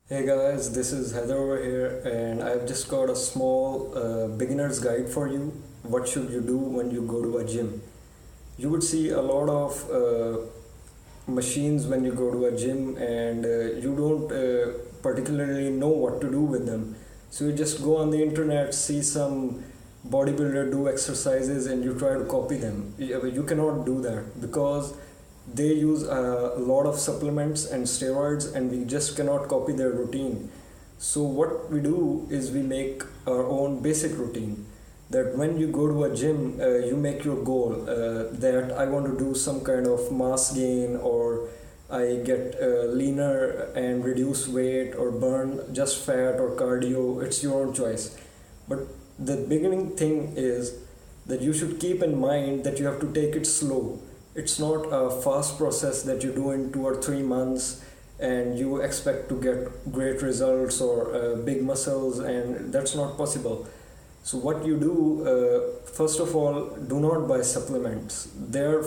Hey guys, this is Heather over here, and I've just got a small beginner's guide for you. What should you do when you go to a gym? You would see a lot of machines when you go to a gym, and you don't particularly know what to do with them. So you just go on the internet, see some bodybuilder do exercises, and you try to copy them. You cannot do that because they use a lot of supplements and steroids, and we just cannot copy their routine. So what we do is we make our own basic routine, that when you go to a gym, you make your goal, that I want to do some kind of mass gain, or I get leaner and reduce weight, or burn just fat or cardio. It's your own choice. But the beginning thing is that you should keep in mind that you have to take it slow. It's not a fast process that you do in 2 or 3 months and you expect to get great results or big muscles, and that's not possible. So what you do, first of all, do not buy supplements. They're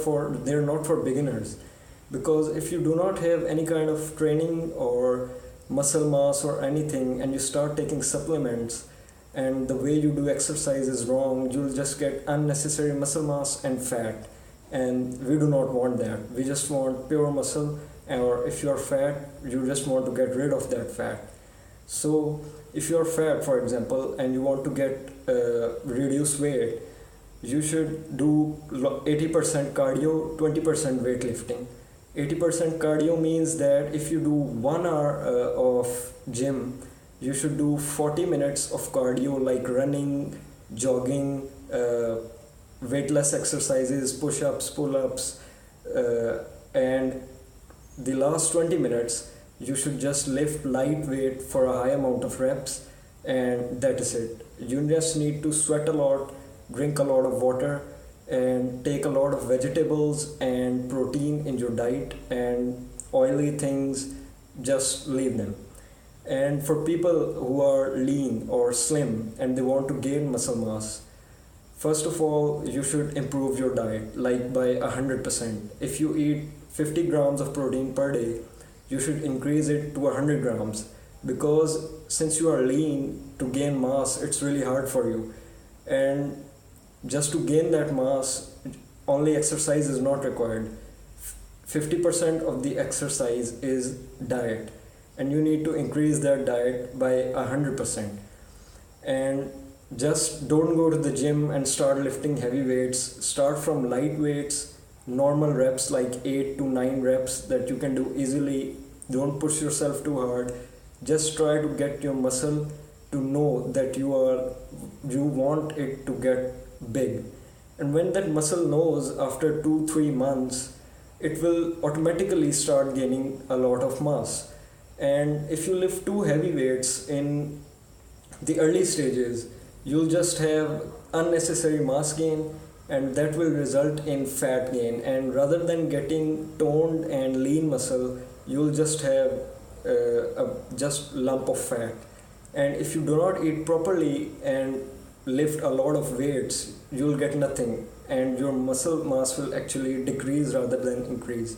not for beginners, because if you do not have any kind of training or muscle mass or anything, and you start taking supplements, and the way you do exercise is wrong, you'll just get unnecessary muscle mass and fat, and we do not want that. We just want pure muscle, or if you're fat, you just want to get rid of that fat. So if you're fat, for example, and you want to get reduce weight, you should do 80% cardio, 20% weightlifting. 80% cardio means that if you do 1 hour of gym, you should do 40 minutes of cardio, like running, jogging, weightless exercises, push-ups, pull-ups, and the last 20 minutes you should just lift light weight for a high amount of reps, and that is it. You just need to sweat a lot, drink a lot of water, and take a lot of vegetables and protein in your diet, and oily things, just leave them. And for people who are lean or slim and they want to gain muscle mass, first of all, you should improve your diet, like by 100%. If you eat 50 grams of protein per day, you should increase it to 100 grams, because since you are lean, to gain mass, it's really hard for you. And just to gain that mass, only exercise is not required. 50% of the exercise is diet, and you need to increase that diet by 100%. And just don't go to the gym and start lifting heavy weights. Start from light weights, normal reps, like 8 to 9 reps that you can do easily. Don't push yourself too hard. Just try to get your muscle to know that you want it to get big. And when that muscle knows, after 2 3 months, it will automatically start gaining a lot of mass. And if you lift too heavy weights in the early stages, you'll just have unnecessary mass gain, and that will result in fat gain. And rather than getting toned and lean muscle, you'll just have a just lump of fat. And if you do not eat properly and lift a lot of weights, you'll get nothing, and your muscle mass will actually decrease rather than increase.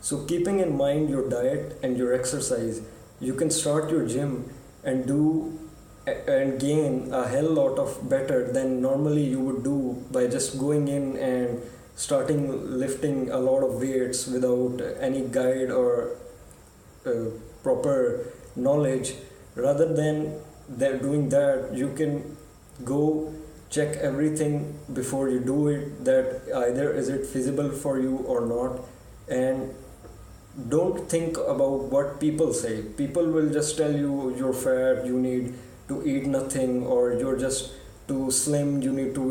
So keeping in mind your diet and your exercise, you can start your gym and do and gain a hell lot of better than normally you would do by just going in and starting lifting a lot of weights without any guide or uh, proper knowledge. Rather than doing that, you can go check everything before you do it, that either is it feasible for you or not. And don't think about what people say. People will just tell you you're fat, you need to eat nothing, or you're just too slim, you need to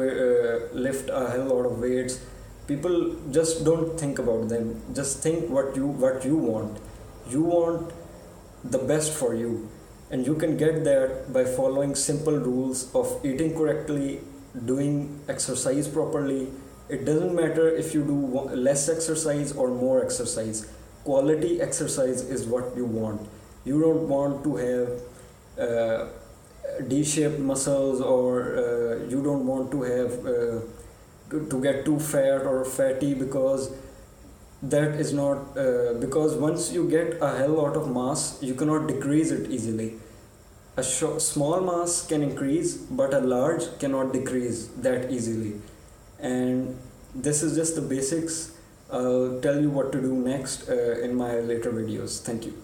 lift a hell lot of weights. People, just don't think about them. Just think what you want. You want the best for you, and you can get that by following simple rules of eating correctly, doing exercise properly. It doesn't matter if you do less exercise or more exercise. Quality exercise is what you want. You don't want to have D-shaped muscles, or you don't want to have to get too fat or fatty, because that is not because once you get a hell lot of mass, you cannot decrease it easily. A small mass can increase, but a large cannot decrease that easily. And this is just the basics. I'll tell you what to do next in my later videos. Thank you.